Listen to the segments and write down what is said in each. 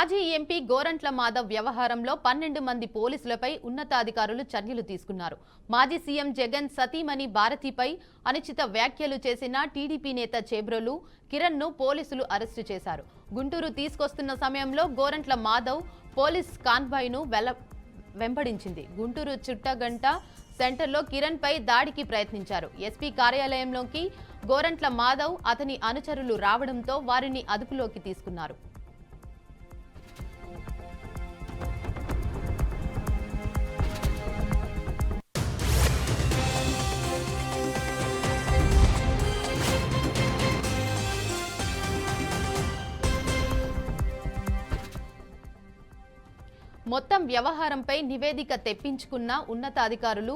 మాజీ ఎంపీ గోరంట్ల మాధవ్ వ్యవహారంలో 12 మంది పోలీసులపై ఉన్నతాధికారులు చర్యలు తీసుకున్నారు. మాజీ సీఎం జగన్ సతీమణి భారతిపై అనుచిత వ్యాఖ్యలు చేసిన టీడీపీ నేత చేబ్రోలు కిరణ్ను పోలీసులు అరెస్టు చేశారు. గుంటూరు తీసుకొస్తున్న సమయంలో గోరంట్ల మాధవ్ పోలీస్ కాన్వాయ్ను వెంబడించింది. గుంటూరు చుట్టగంట సెంటర్లో కిరణ్ పై దాడికి ప్రయత్నించారు. ఎస్పీ కార్యాలయంలోకి గోరంట్ల మాధవ్ అతని అనుచరులు రావడంతో వారిని అదుపులోకి తీసుకున్నారు. మొత్తం వ్యవహారంపై నివేదిక తెప్పించుకున్న ఉన్నతాధికారులు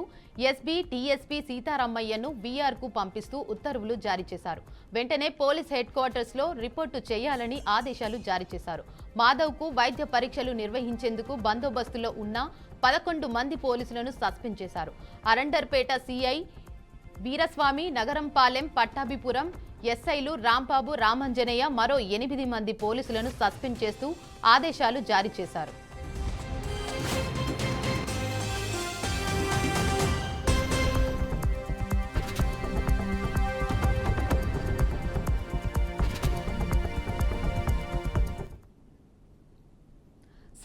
ఎస్పీ టీఎస్పీ సీతారామయ్యను వీఆర్కు పంపిస్తూ ఉత్తర్వులు జారీ చేశారు. వెంటనే పోలీస్ హెడ్ క్వార్టర్స్లో రిపోర్టు చేయాలని ఆదేశాలు జారీ చేశారు. మాధవ్కు వైద్య పరీక్షలు నిర్వహించేందుకు బందోబస్తులో ఉన్న 11 మంది పోలీసులను సస్పెండ్ చేశారు. అరండర్పేట సీఐ వీరస్వామి, నగరంపాలెం, పట్టాభిపురం ఎస్ఐలు రాంబాబు, రామంజనేయ మరో 8 మంది పోలీసులను సస్పెండ్ చేస్తూ ఆదేశాలు జారీ చేశారు.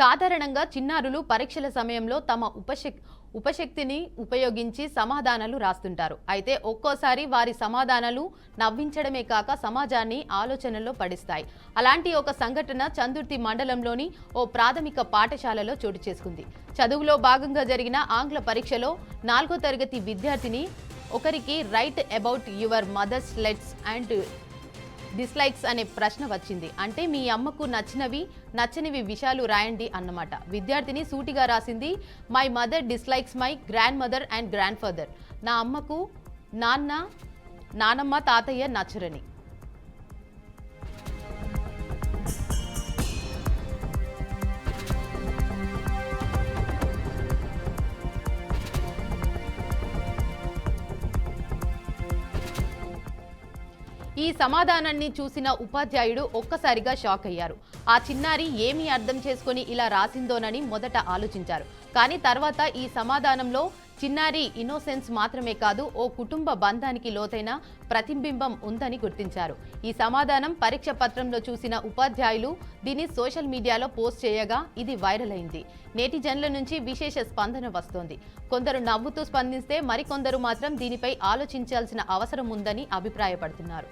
సాధారణంగా చిన్నారులు పరీక్షల సమయంలో తమ ఉపశక్తిని ఉపయోగించి సమాధానాలు రాస్తుంటారు. అయితే ఒక్కోసారి వారి సమాధానాలు నవ్వించడమే కాక సమాజాన్ని ఆలోచనలో పడిస్తాయి. అలాంటి ఒక సంఘటన చందుర్తి మండలంలోని ఓ ప్రాథమిక పాఠశాలలో చోటు చేసుకుంది. చదువులో భాగంగా జరిగిన ఆంగ్ల పరీక్షలో 4వ తరగతి విద్యార్థిని ఒకరికి write about your mother's likes and dislikes అనే ప్రశ్న వచ్చింది. అంటే మీ అమ్మకు నచ్చనివి విషయాలు రాయండి అన్నమాట. విద్యార్థిని సూటిగా రాసింది, my mother dislikes my grand mother and grand father. నా అమ్మకు నానమ్మ, తాతయ్య నచ్చరని. ఈ సమాధానాన్ని చూసిన ఉపాధ్యాయుడు ఒక్కసారిగా షాక్ అయ్యారు. ఆ చిన్నారి ఏమీ అర్థం చేసుకుని ఇలా రాసిందోనని మొదట ఆలోచించారు. కానీ తర్వాత ఈ సమాధానంలో చిన్నారి ఇన్నోసెన్స్ మాత్రమే కాదు, ఓ కుటుంబ బంధానికి లోతైన ప్రతిబింబం ఉందని గుర్తించారు. ఈ సమాధానం పరీక్ష పత్రంలో చూసిన ఉపాధ్యాయులు దీన్ని సోషల్ మీడియాలో పోస్ట్ చేయగా ఇది వైరల్ అయింది. నెటిజన్ల నుంచి విశేష స్పందన వస్తోంది. కొందరు నవ్వుతూ స్పందిస్తే మరికొందరు మాత్రం దీనిపై ఆలోచించాల్సిన అవసరం ఉందని అభిప్రాయపడుతున్నారు.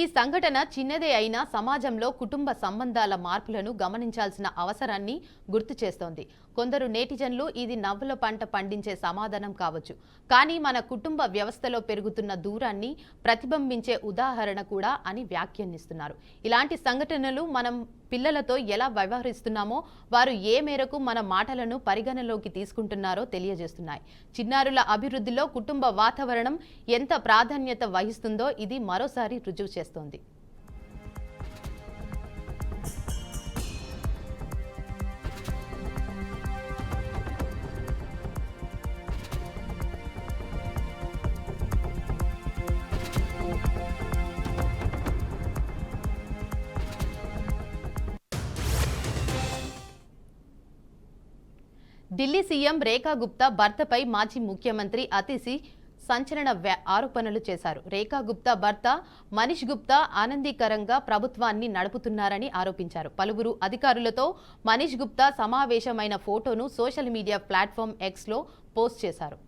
ఈ సంఘటన చిన్నదే అయినా సమాజంలో కుటుంబ సంబంధాల మార్పులను గమనించాల్సిన అవసరాన్ని గుర్తు చేస్తోంది. కొందరు నేటిజన్లు ఇది నవ్వుల పంట పండించే సమాధానం కావచ్చు, కానీ మన కుటుంబ వ్యవస్థలో పెరుగుతున్న దూరాన్ని ప్రతిబింబించే ఉదాహరణ కూడా అని వ్యాఖ్యానిస్తున్నారు. ఇలాంటి సంఘటనలు మనం పిల్లలతో ఎలా వ్యవహరిస్తున్నామో, వారు ఏ మేరకు మన మాటలను పరిగణలోకి తీసుకుంటున్నారో తెలియజేస్తున్నాయి. చిన్నారుల అభివృద్ధిలో కుటుంబ వాతావరణం ఎంత ప్రాధాన్యత వహిస్తుందో ఇది మరోసారి రుజువు చేస్తోంది. ఢిల్లీ సీఎం రేఖా గుప్తా భర్తపై మాజీ ముఖ్యమంత్రి అతిశి సంచలన ఆరోపణలు చేశారు. రేఖా గుప్తా భర్త మనీష్ గుప్తా ఆనందకరంగా ప్రభుత్వాన్ని నడుపుతున్నారని ఆరోపించారు. పలువురు అధికారులతో మనీష్ గుప్తా సమావేశమైన ఫోటోను సోషల్ మీడియా ప్లాట్ఫామ్ ఎక్స్లో పోస్ట్ చేశారు.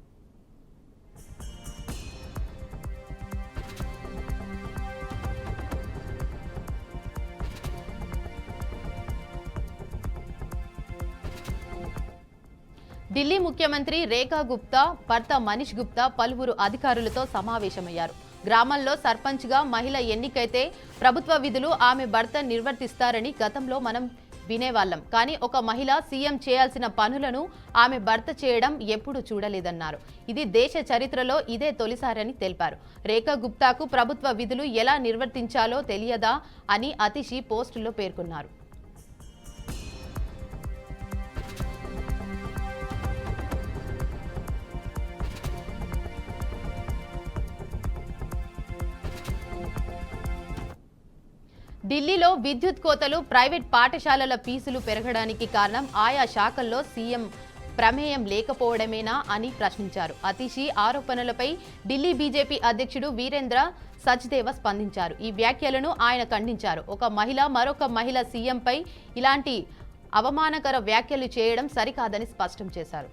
ఢిల్లీ ముఖ్యమంత్రి రేఖా గుప్తా భర్త మనీష్ గుప్తా పలువురు అధికారులతో సమావేశమయ్యారు. గ్రామంలో సర్పంచ్గా మహిళ ఎన్నికైతే ప్రభుత్వ విధులు ఆమె భర్త నిర్వర్తిస్తారని గతంలో మనం వినేవాళ్లం. కానీ ఒక మహిళ సీఎం చేయాల్సిన పనులను ఆమె భర్త చేయడం ఎప్పుడూ చూడలేదన్నారు. ఇది దేశ చరిత్రలో ఇదే తొలిసారని తెలిపారు. రేఖా గుప్తాకు ప్రభుత్వ విధులు ఎలా నిర్వర్తించాలో తెలియదా అని అతిశి పోస్టులో పేర్కొన్నారు. ఢిల్లీలో విద్యుత్ కోతలు, ప్రైవేట్ పాఠశాలల ఫీజులు పెరగడానికి కారణం ఆయా శాఖల్లో సీఎం ప్రమేయం లేకపోవడమేనా అని ప్రశ్నించారు. అతిశి ఆరోపణలపై ఢిల్లీ బీజేపీ అధ్యక్షుడు వీరేంద్ర సచ్దేవ స్పందించారు. ఈ వ్యాఖ్యలను ఆయన ఖండించారు. ఒక మహిళ మరొక మహిళ సీఎంపై ఇలాంటి అవమానకర వ్యాఖ్యలు చేయడం సరికాదని స్పష్టం చేశారు.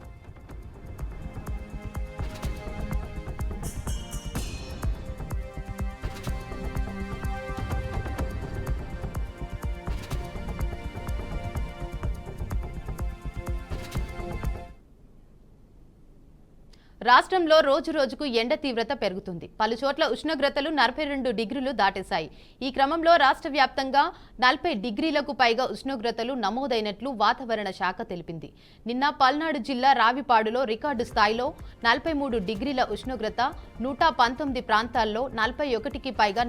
రాష్ట్రంలో రోజు రోజుకు ఎండ తీవ్రత పెరుగుతుంది. పలుచోట్ల ఉష్ణోగ్రతలు 42 డిగ్రీలు దాటేశాయి. ఈ క్రమంలో రాష్ట్ర వ్యాప్తంగా 40 డిగ్రీలకు పైగా ఉష్ణోగ్రతలు నమోదైనట్లు వాతావరణ శాఖ తెలిపింది. నిన్న పల్నాడు జిల్లా రావిపాడులో రికార్డు స్థాయిలో 43 డిగ్రీల ఉష్ణోగ్రత, 119 ప్రాంతాల్లో 41కి పైగా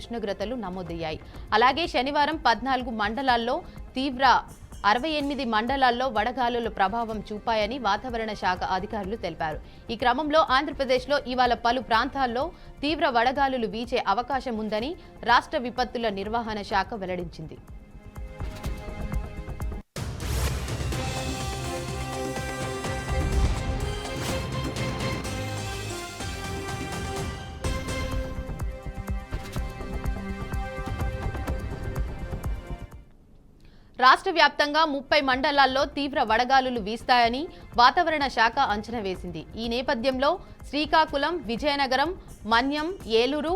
ఉష్ణోగ్రతలు నమోదయ్యాయి. అలాగే శనివారం 14 మండలాల్లో తీవ్ర 68 మండలాల్లో వడగాలుల ప్రభావం చూపాయని వాతావరణ శాఖ అధికారులు తెలిపారు. ఈ క్రమంలో ఆంధ్రప్రదేశ్లో ఇవాళ పలు ప్రాంతాల్లో తీవ్ర వడగాలులు వీచే అవకాశం ఉందని రాష్ట్ర విపత్తుల నిర్వహణ శాఖ వెల్లడించింది. రాష్ట్ర వ్యాప్తంగా 30 మండలాల్లో తీవ్ర వడగాలులు వీస్తాయని వాతావరణ శాఖ అంచనా వేసింది. ఈ నేపథ్యంలో శ్రీకాకుళం, విజయనగరం, మన్యం, ఏలూరు,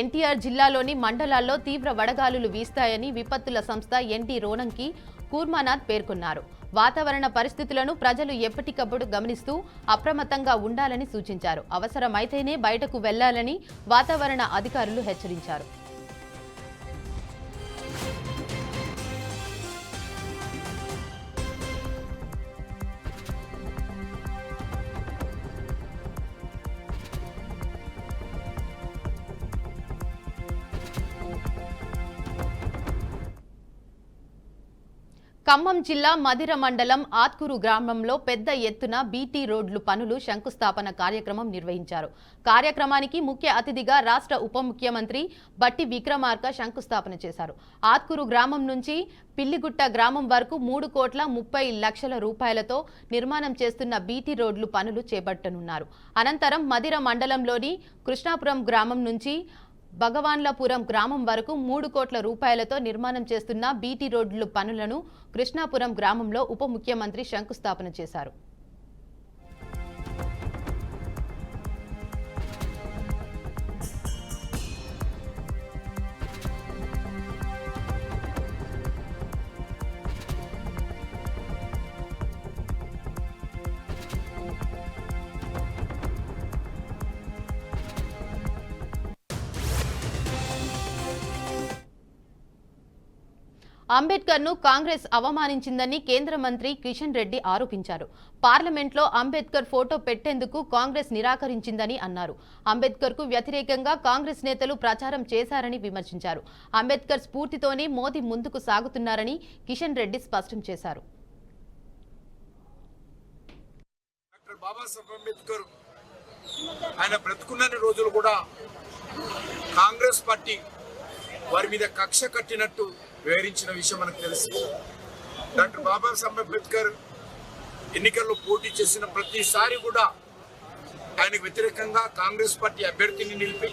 ఎన్టీఆర్ జిల్లాలోని మండలాల్లో తీవ్ర వడగాలులు వీస్తాయని విపత్తుల సంస్థ ఎన్టీ రోనంకి కూర్మానాథ్ పేర్కొన్నారు. వాతావరణ పరిస్థితులను ప్రజలు ఎప్పటికప్పుడు గమనిస్తూ అప్రమత్తంగా ఉండాలని సూచించారు. అవసరమైతేనే బయటకు వెళ్లాలని వాతావరణ అధికారులు హెచ్చరించారు. ఖమ్మం జిల్లా మధిర మండలం ఆత్కూరు గ్రామంలో పెద్ద ఎత్తున బీటీ రోడ్లు పనులు శంకుస్థాపన కార్యక్రమం నిర్వహించారు. కార్యక్రమానికి ముఖ్య అతిథిగా రాష్ట్ర ఉప ముఖ్యమంత్రి బట్టి విక్రమార్క శంకుస్థాపన చేశారు. ఆత్కూరు గ్రామం నుంచి పిల్లిగుట్ట గ్రామం వరకు 3,30,00,000 రూపాయలతో నిర్మాణం చేస్తున్న బీటీ రోడ్లు పనులు చేపట్టనున్నారు. అనంతరం మధిర మండలంలోని కృష్ణాపురం గ్రామం నుంచి భగవాన్లపురం గ్రామం వరకు 3 కోట్ల రూపాయలతో నిర్మాణం చేస్తున్న బీటీ రోడ్లు పనులను కృష్ణాపురం గ్రామంలో ఉప ముఖ్యమంత్రి శంకుస్థాపన చేశారు. అంబేద్కర్ ను కాంగ్రెస్ అవమానించిందని కేంద్ర మంత్రి కిషన్ రెడ్డి ఆరోపించారు. పార్లమెంట్లో అంబేద్కర్ ఫోటో పెట్టేందుకు కాంగ్రెస్ నిరాకరించిందని అన్నారు. అంబేద్కర్ కు వ్యతిరేకంగా కాంగ్రెస్ నేతలు ప్రచారం చేశారని విమర్శించారు. అంబేద్కర్ స్ఫూర్తితోనే మోదీ ముందుకు సాగుతున్నారని కిషన్ రెడ్డి స్పష్టం చేశారు. ఆయన బ్రతుకున్న రోజులు కూడా కాంగ్రెస్ పార్టీ వారి మీద కక్ష కట్టినట్టు వివరించిన విషయం మనకు తెలుసు. డాక్టర్ బాబాసాహెబ్ అంబేద్కర్ ఎన్నికల్లో పోటీ చేసిన ప్రతిసారి కూడా ఆయనకు వ్యతిరేకంగా కాంగ్రెస్ పార్టీ అభ్యర్థిని నిలిపి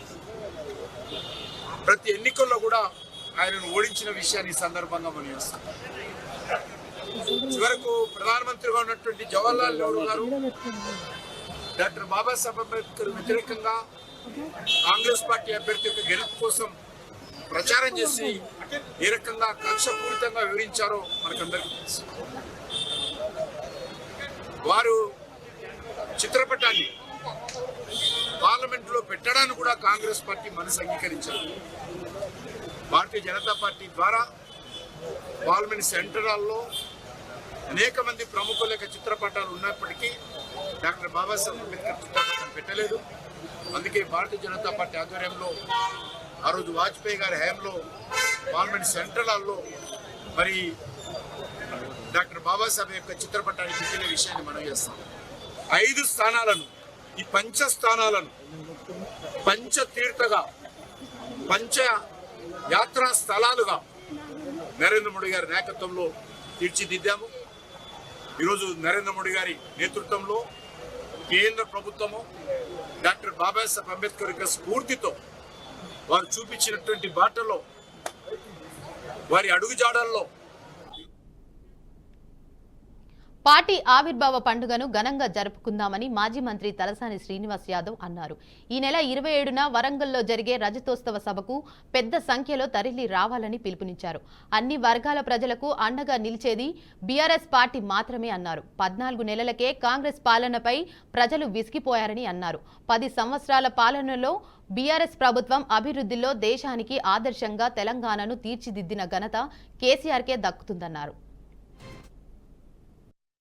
ప్రతి ఎన్నికల్లో కూడా ఆయనను ఓడించిన విషయాన్ని ఈ సందర్భంగా మనం చేస్తాం. చివరకు ప్రధానమంత్రిగా ఉన్నటువంటి జవహర్లాల్ నెహ్రూ గారు డాక్టర్ బాబాసాహెబ్ అంబేద్కర్ వ్యతిరేకంగా కాంగ్రెస్ పార్టీ అభ్యర్థి యొక్క గెలుపు కోసం ప్రచారం చేసి ఏ రకంగా కక్షపూరితంగా వివరించారో మనకందరికీ తెలుసు. వారు చిత్రపటాన్ని పార్లమెంటులో పెట్టడానికి కూడా కాంగ్రెస్ పార్టీ మనసు అంగీకరించారు. భారతీయ జనతా పార్టీ ద్వారా పార్లమెంట్ సెంట్రల్ హాల్లో అనేక మంది ప్రముఖుల యొక్క చిత్రపటాలు ఉన్నప్పటికీ డాక్టర్ బాబాసాహెబ్ అంబేద్కర్ చిత్రపటం పెట్టలేదు. అందుకే భారతీయ జనతా పార్టీ ఆధ్వర్యంలో ఆ రోజు వాజ్పేయి గారి హయాంలో పార్లమెంట్ సెంట్రల్ హాల్లో మరి డాక్టర్ బాబాసాహెబ్ యొక్క చిత్రపటాన్ని పెట్టిన విషయాన్ని మనం చేస్తాం. 5 స్థానాలను, ఈ పంచ స్థానాలను పంచతీర్థగా, పంచ యాత్రా స్థలాలుగా నరేంద్ర మోడీ గారి నాయకత్వంలో తీర్చిదిద్దాము. ఈరోజు నరేంద్ర మోడీ గారి నేతృత్వంలో కేంద్ర ప్రభుత్వము డాక్టర్ బాబాసాహెబ్ అంబేద్కర్ యొక్క స్ఫూర్తితో వారు చూపించినటువంటి బాటలో, వారి అడుగుజాడల్లో పార్టీ ఆవిర్భావ పండుగను ఘనంగా జరుపుకుందామని మాజీ మంత్రి తలసాని శ్రీనివాస్ యాదవ్ అన్నారు. ఈ నెల 27న వరంగల్లో జరిగే రజతోత్సవ సభకు పెద్ద సంఖ్యలో తరలి రావాలని పిలుపునిచ్చారు. అన్ని వర్గాల ప్రజలకు అండగా నిలిచేది బీఆర్ఎస్ పార్టీ మాత్రమే అన్నారు. 14 నెలలకే కాంగ్రెస్ పాలనపై ప్రజలు విసిగిపోయారని అన్నారు. 10 సంవత్సరాల పాలనలో బీఆర్ఎస్ ప్రభుత్వం అభివృద్ధిలో దేశానికి ఆదర్శంగా తెలంగాణను తీర్చిదిద్దిన ఘనత కేసీఆర్కే దక్కుతుందన్నారు.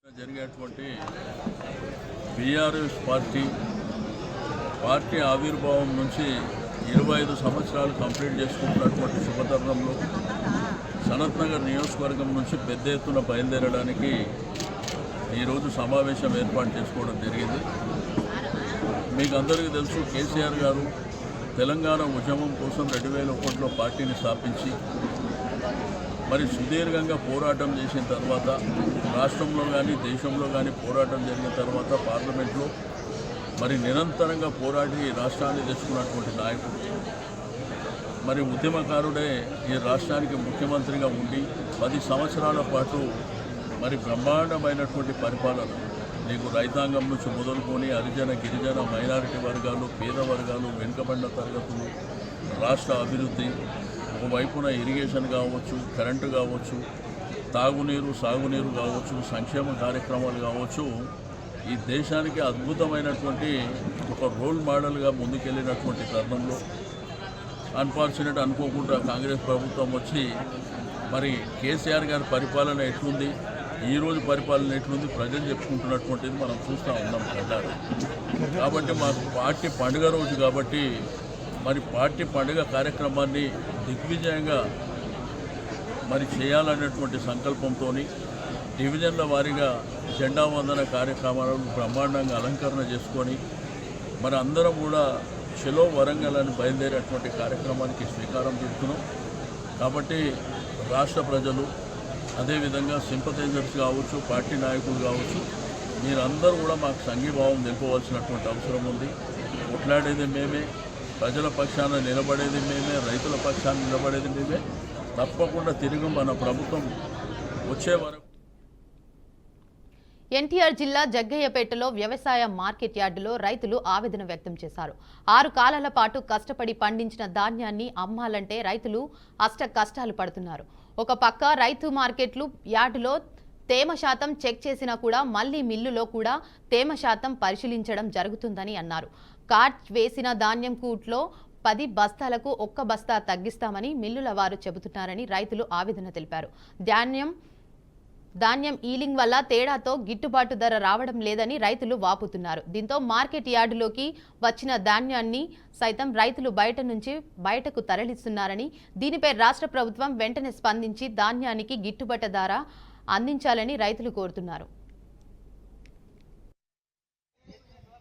జరిగేటువంటి బీఆర్ఎస్ పార్టీ ఆవిర్భావం నుంచి 25 సంవత్సరాలు కంప్లీట్ చేసుకుంటున్నటువంటి శుభతరుణంలో సనత్ నగర్ నియోజకవర్గం నుంచి పెద్ద ఎత్తున బయలుదేరడానికి ఈరోజు సమావేశం ఏర్పాటు చేసుకోవడం జరిగింది. మీకు అందరికీ తెలుసు, కేసీఆర్ గారు తెలంగాణ ఉద్యమం కోసం 2001లో పార్టీని స్థాపించి మరి సుదీర్ఘంగా పోరాటం చేసిన తర్వాత, రాష్ట్రంలో కానీ దేశంలో కానీ పోరాటం జరిగిన తర్వాత పార్లమెంట్లో మరి నిరంతరంగా పోరాడి రాష్ట్రాన్ని తెచ్చుకున్నటువంటి నాయకుడు, మరి ఉద్యమకారుడే ఈ రాష్ట్రానికి ముఖ్యమంత్రిగా ఉండి 10 సంవత్సరాల పాటు మరి బ్రహ్మాండమైనటువంటి పరిపాలన, నీకు రైతాంగం నుంచి మొదలుకొని హరిజన గిరిజన మైనారిటీ వర్గాలు, పేద వర్గాలు, వెనుకబడిన తరగతులు, రాష్ట్ర అభివృద్ధి, ఒకవైపున ఇరిగేషన్ కావచ్చు, కరెంటు కావచ్చు, తాగునీరు సాగునీరు కావచ్చు, సంక్షేమ కార్యక్రమాలు కావచ్చు, ఈ దేశానికి అద్భుతమైనటువంటి ఒక రోల్ మోడల్గా ముందుకెళ్ళినటువంటి తరుణంలో అన్ఫార్చునేట్ అనుకోకుండా కాంగ్రెస్ ప్రభుత్వం వచ్చి మరి కేసీఆర్ గారి పరిపాలన ఎట్లుంది, ఈరోజు పరిపాలన ఎట్లుంది ప్రజలు చెప్పుకుంటున్నటువంటిది మనం చూస్తూ ఉన్నాం కదా. కాబట్టి మాకు పార్టీ పండుగ రోజు కాబట్టి మరి పార్టీ పండుగ కార్యక్రమాన్ని దిగ్విజయంగా మరి చేయాలనేటువంటి సంకల్పంతో డివిజన్ల వారీగా జెండా వందన కార్యక్రమాలను బ్రహ్మాండంగా అలంకరణ చేసుకొని మరి అందరం కూడా చెలో వరంగల్ అని బయలుదేరేటువంటి కార్యక్రమానికి శ్రీకారం చుడుతున్నాం. కాబట్టి రాష్ట్ర ప్రజలు, అదేవిధంగా సింపథైజర్స్ కావచ్చు, పార్టీ నాయకులు కావచ్చు, మీరందరూ కూడా మాకు సంఘీభావం నిలుపవలసినటువంటి అవసరం ఉంది. కొట్లాడేది మేమే, ప్రజల పక్షాన నిలబడేది మేమే, రైతుల పక్షాన నిలబడేది మేమే. తప్పకుండా తిరిగి మన ప్రభుత్వం వచ్చే వరకు. ఎన్టీఆర్ జిల్లా జగ్గయ్యపేటలో వ్యవసాయ మార్కెట్ యార్డులో రైతులు ఆవేదన వ్యక్తం చేశారు. 6 కాలాల పాటు కష్టపడి పండించిన ధాన్యాన్ని అమ్మాలంటే రైతులు అష్ట కష్టాలు పడుతున్నారు. ఒక పక్క రైతు మార్కెట్లు యార్డులో తేమ శాతం చెక్ చేసినా కూడా మళ్లీ మిల్లులో కూడా తేమ శాతం పరిశీలించడం జరుగుతుందని అన్నారు. కార్ట్ వేసిన ధాన్యం కూట్లో 10 బస్తాలకు 1 బస్తా తగ్గిస్తామని మిల్లుల వారు చెబుతున్నారని రైతులు ఆవేదన తెలిపారు. ధాన్యం ఈలింగ్ వల్ల తేడాతో గిట్టుబాటు ధర రావడం లేదని రైతులు వాపుతున్నారు. దీంతో మార్కెట్ యార్డులోకి వచ్చిన ధాన్యాన్ని సైతం రైతులు బయటకు తరలిస్తున్నారని, దీనిపై రాష్ట్ర ప్రభుత్వం వెంటనే స్పందించి ధాన్యానికి గిట్టుబాటు ధర అందించాలని రైతులు కోరుతున్నారు.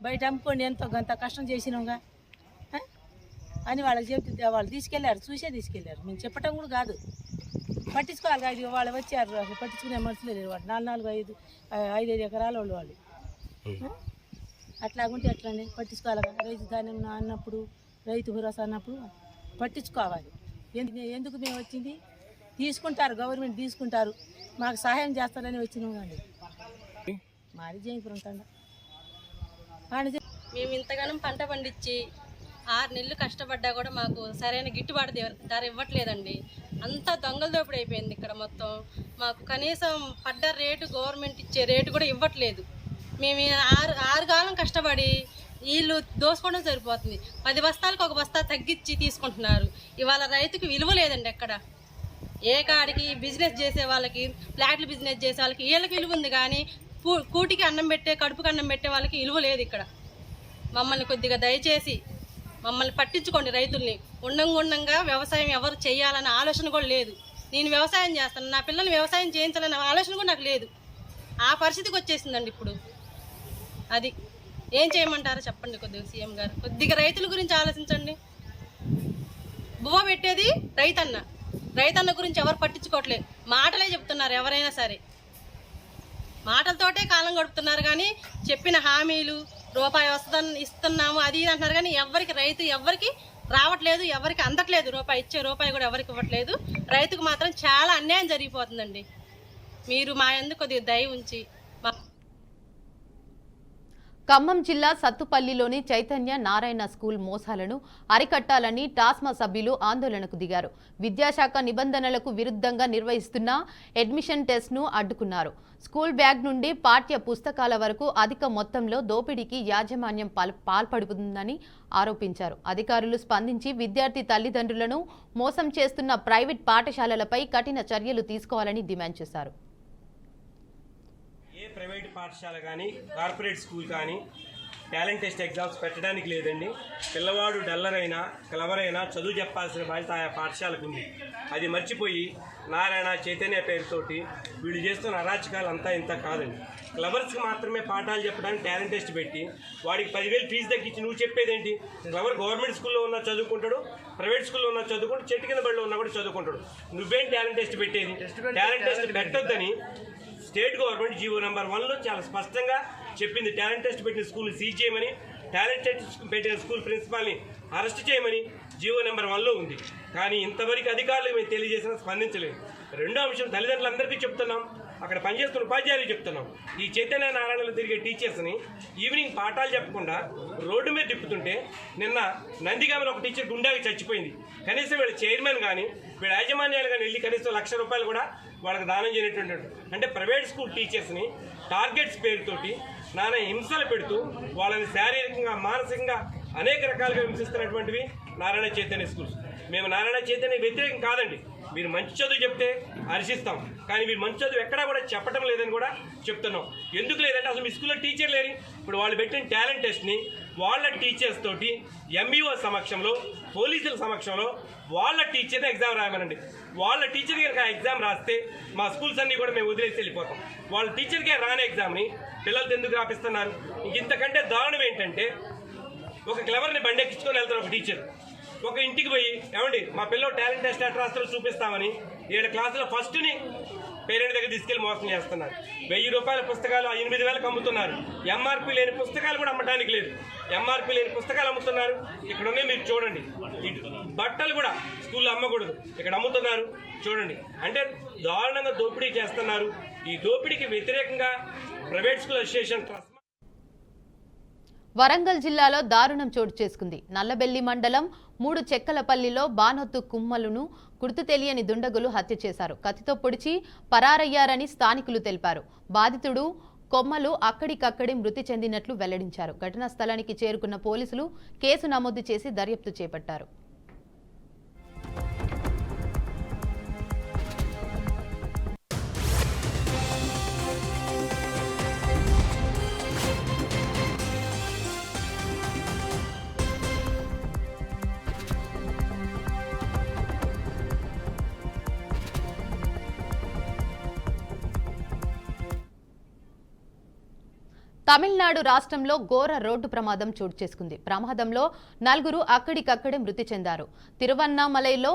బయట అమ్ముకోండి, ఎంతో గంత కష్టం చేసినాంగా అని వాళ్ళకి చెప్తే వాళ్ళు తీసుకెళ్లారు, తీసుకెళ్లారు. మేము చెప్పటం కూడా కాదు, పట్టించుకోవాలి కాదు, వాళ్ళు వచ్చారు అసలు పట్టించుకునే మనుషులే లేరు. వాడు 4-5 ఎకరాల వాళ్ళు అట్లాగుంటే ఎట్లండి పట్టించుకోవాలి. రైతు ధాన్యం అన్నప్పుడు, రైతు భరోసా అన్నప్పుడు పట్టించుకోవాలి. ఎందుకు మేము వచ్చింది తీసుకుంటారు, గవర్నమెంట్ తీసుకుంటారు, మాకు సహాయం చేస్తారని వచ్చినాం అండి. మాది జయపురం తండ. మేము ఇంతగానం పంట పండించి 6 నెలలు కష్టపడ్డా కూడా మాకు సరైన గిట్టుబాటు ధర ఇవ్వట్లేదండి. అంతా దొంగల దోపిడీ అయిపోయింది ఇక్కడ మొత్తం. మాకు కనీసం పడ్డ రేటు, గవర్నమెంట్ ఇచ్చే రేటు కూడా ఇవ్వట్లేదు. మేము ఆరు కాలం కష్టపడి వీళ్ళు దోసుకోవడం సరిపోతుంది. 10 బస్తాలకు 1 బస్తా తగ్గించి తీసుకుంటున్నారు. ఇవాళ రైతుకు విలువ లేదండి ఎక్కడ. ఏ కాడికి బిజినెస్ చేసే వాళ్ళకి, ఫ్లాట్లు బిజినెస్ చేసే వాళ్ళకి వీళ్ళకి విలువ ఉంది, కానీ కూటికి అన్నం పెట్టే, కడుపుకి అన్నం పెట్టే వాళ్ళకి విలువ లేదు ఇక్కడ. మమ్మల్ని కొద్దిగా దయచేసి మమ్మల్ని పట్టించుకోండి. రైతుల్ని ఉండంగా వ్యవసాయం ఎవరు చేయాలన్న ఆలోచన కూడా లేదు. నేను వ్యవసాయం చేస్తాను, నా పిల్లల్ని వ్యవసాయం చేయించాలన్న ఆలోచన కూడా నాకు లేదు. ఆ పరిస్థితికి వచ్చేసిందండి ఇప్పుడు. అది ఏం చేయమంటారో చెప్పండి కొద్దిగా సీఎం గారు. కొద్దిగా రైతుల గురించి ఆలోచించండి. బువ్వ పెట్టేది రైతన్న గురించి ఎవరు పట్టించుకోవట్లేదు. మాటలే చెప్తున్నారు ఎవరైనా సరే, మాటలతోటే కాలం గడుపుతున్నారు. కానీ చెప్పిన హామీలు రూపాయి ఇస్తున్నాము అది ఇది అంటున్నారు, కానీ రైతు ఎవరికి రావట్లేదు, ఎవరికి అందట్లేదు. ఇచ్చే రూపాయి కూడా ఎవరికి ఇవ్వట్లేదు. రైతుకు మాత్రం చాలా అన్యాయం జరిగిపోతుందండి. మీరు మా యందు కొద్దిగా దయ ఉంచి ఖమ్మం జిల్లా సత్తుపల్లిలోని చైతన్య నారాయణ స్కూల్ మోసాలను అరికట్టాలని టాస్మా సభ్యులు ఆందోళనకు దిగారు. విద్యాశాఖ నిబంధనలకు విరుద్ధంగా నిర్వహిస్తున్న అడ్మిషన్ టెస్ట్ను అడ్డుకున్నారు. స్కూల్ బ్యాగ్ నుండి పాఠ్య పుస్తకాల వరకు అధిక మొత్తంలో దోపిడీకి యాజమాన్యం పాల్పడుతుందని ఆరోపించారు. అధికారులు స్పందించి విద్యార్థి తల్లిదండ్రులను మోసం చేస్తున్న ప్రైవేట్ పాఠశాలలపై కఠిన చర్యలు తీసుకోవాలని డిమాండ్ చేశారు. ఏ ప్రైవేట్ పాఠశాల కానీ, కార్పొరేట్ స్కూల్ కానీ టాలెంట్ టెస్ట్ ఎగ్జామ్స్ పెట్టడానికి లేదండి. పిల్లవాడు డల్లర్ అయినా, క్లవర్ అయినా చదువు చెప్పాల్సిన బాధ్యత ఆయా పాఠశాలకు ఉంది. అది మర్చిపోయి నారాయణ, చైతన్య పేరుతోటి వీళ్ళు చేస్తున్న అరాచకాలు అంతా ఇంత కాదండి. క్లవర్స్కి మాత్రమే పాఠాలు చెప్పడానికి టాలెంట్ టెస్ట్ పెట్టి వాడికి 10,000 ఫీజు తగ్గించి నువ్వు చెప్పేదేంటి? క్లవర్ గవర్నమెంట్ స్కూల్లో ఉన్న చదువుకుంటాడు, ప్రైవేట్ స్కూల్లో ఉన్న చదువుకుంటాడు, చెట్టు కింద బడిలో ఉన్న కూడా చదువుకుంటాడు. నువ్వేం టాలెంట్ టెస్ట్ పెట్టేది? టాలెంట్ టెస్ట్ పెట్టొద్దని స్టేట్ గవర్నమెంట్ జీవో నెంబర్ 1లో చాలా స్పష్టంగా చెప్పింది. టాలెంట్ టెస్ట్ పెట్టిన స్కూల్ సీజ్ చేయమని, టాలెంట్ టెస్ట్ పెట్టిన స్కూల్ ప్రిన్సిపాల్ని అరెస్ట్ చేయమని జీవో నెంబర్ 1లో ఉంది. కానీ ఇంతవరకు అధికారులకు మేము తెలియజేసినా స్పందించలేదు. రెండో అంశం, తల్లిదండ్రులందరికీ చెప్తున్నాం, అక్కడ పనిచేస్తున్న ఉపాధ్యాయులకు చెప్తున్నాం. ఈ చైతన్య నారాయణలో తిరిగే టీచర్స్ని ఈవినింగ్ పాఠాలు చెప్పకుండా రోడ్డు మీద తిప్పుతుంటే, నిన్న నందిగామలో ఒక టీచర్ గుండాకి చచ్చిపోయింది. కనీసం వీళ్ళ చైర్మన్ కానీ, వీళ్ళ యాజమాన్యాలు కానీ వెళ్ళి కనీసం ₹1,00,000 కూడా వాళ్ళకి దానం చేయనటువంటి. అంటే ప్రైవేట్ స్కూల్ టీచర్స్ని టార్గెట్స్ పేరుతోటి నానా హింసలు పెడుతూ వాళ్ళని శారీరకంగా, మానసికంగా అనేక రకాలుగా హింసిస్తున్నటువంటివి నారాయణ చైతన్య స్కూల్స్. మేము నారాయణ చైతన్య వ్యతిరేకం కాదండి. మీరు మంచి చదువు చెప్తే హర్షిస్తాం, కానీ మీరు మంచి చదువు ఎక్కడా కూడా చెప్పడం లేదని కూడా చెప్తున్నాం. ఎందుకు లేదంటే అసలు మీ స్కూల్లో టీచర్ లేరు. ఇప్పుడు వాళ్ళు పెట్టిన టాలెంట్ టెస్ట్ని వాళ్ళ టీచర్స్ తోటి ఎంఈఓ సమక్షంలో, పోలీసుల సమక్షంలో వాళ్ళ టీచర్ని ఎగ్జామ్ రాయమనండి. వాళ్ళ టీచర్ కనుక ఎగ్జామ్ రాస్తే మా స్కూల్స్ అన్నీ కూడా మేము వదిలేసి వెళ్ళిపోతాం. వాళ్ళ టీచర్కే రాని ఎగ్జామ్ని పిల్లలతో ఎందుకు రాపిస్తున్నారు? ఇంతకంటే దారుణం ఏంటంటే, ఒక క్లవర్ని బండెక్కించుకొని వెళ్తారు ఒక టీచర్. ఒక ఇంటికి పోయి, ఏమండి మా పిల్లలు టాలెంట్ టెస్ట్ ఎట్లా రాస్తారో చూపిస్తామని 7 క్లాసుల ఫస్ట్ని పేరెంట్ దగ్గర తీసుకెళ్లి మోసం చేస్తున్నారు. ₹1,000 పుస్తకాలు 8,000కి అమ్ముతున్నారు. ఎంఆర్పీ లేని పుస్తకాలు కూడా అమ్మడానికి లేదు. ఎంఆర్పీ లేని పుస్తకాలు అమ్ముతున్నారు. ఇక్కడ ఉన్నాయి, మీరు చూడండి. బట్టలు కూడా స్కూల్లో అమ్మకూడదు, ఇక్కడ అమ్ముతున్నారు. చూడండి, అంటే దారుణంగా దోపిడీ చేస్తున్నారు. ఈ దోపిడీకి వ్యతిరేకంగా private school association trust. Warangal జిల్లాలో దారుణం చోటు చేసుకుంది. నల్లబెల్లి మండలం 3 చెక్కలపల్లిలో బానొత్తు కుమ్మలను గుర్తు తెలియని దుండగులు హత్య చేశారు. కత్తితో పొడిచి పరారయ్యారని స్థానికులు తెలిపారు. బాధితుడు కొమ్మలు అక్కడికక్కడే మృతి చెందినట్లు వెల్లడించారు. ఘటనా స్థలానికి చేరుకున్న పోలీసులు కేసు నమోదు చేసి దర్యాప్తు చేపట్టారు. తమిళనాడు రాష్ట్రంలో ఘోర రోడ్డు ప్రమాదం చోటు చేసుకుంది. ప్రమాదంలో 4 అక్కడికక్కడే మృతి చెందారు. తిరువన్నామలైలో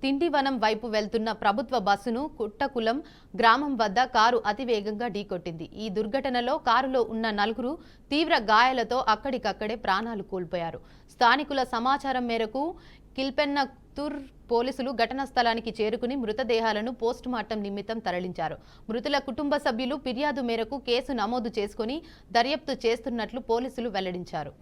తిండివనం వైపు వెళ్తున్న ప్రభుత్వ బస్సును కుట్టకులం గ్రామం వద్ద కారు అతివేగంగా ఢీకొట్టింది. ఈ దుర్ఘటనలో కారులో ఉన్న 4 తీవ్ర గాయాలతో అక్కడికక్కడే ప్రాణాలు కోల్పోయారు. స్థానికుల సమాచారం మేరకు కిల్పెన్నతుర్ పోలీసులు ఘటనా స్థలానికి చేరుకుని మృతదేహాలను పోస్టుమార్టం నిమిత్తం తరలించారు. మృతుల కుటుంబ సభ్యులు ఫిర్యాదు మేరకు కేసు నమోదు చేసుకుని దర్యాప్తు చేస్తున్నట్లు పోలీసులు వెల్లడించారు.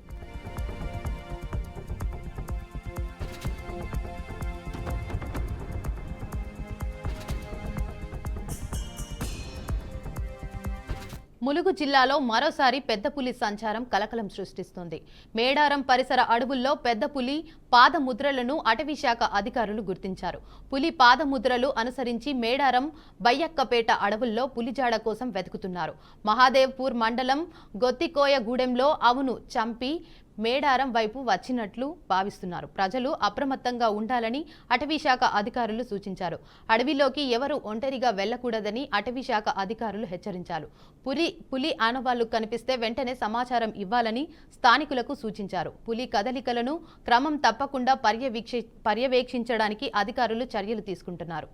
ములుగు జిల్లాలో మరోసారి పెద్ద పులి సంచారం కలకలం సృష్టిస్తోంది. మేడారం పరిసర అడవుల్లో పెద్ద పులి పాదముద్రలను అటవీశాఖ అధికారులు గుర్తించారు. పులి పాదముద్రలు అనుసరించి మేడారం బయ్యక్కపేట అడవుల్లో పులిజాడ కోసం వెతుకుతున్నారు. మహాదేవ్పూర్ మండలం గొత్తికోయగూడెంలో అవును చంపి మేడారం వైపు వచ్చినట్లు భావిస్తున్నారు. ప్రజలు అప్రమత్తంగా ఉండాలని అటవీశాఖ అధికారులు సూచించారు. అడవిలోకి ఎవరు ఒంటరిగా వెళ్లకూడదని అటవీశాఖ అధికారులు హెచ్చరించారు. పులి ఆనవాళ్లు కనిపిస్తే వెంటనే సమాచారం ఇవ్వాలని స్థానికులకు సూచించారు. పులి కదలికలను క్రమం తప్పకుండా పర్యవేక్షించడానికి అధికారులు చర్యలు తీసుకుంటున్నారు.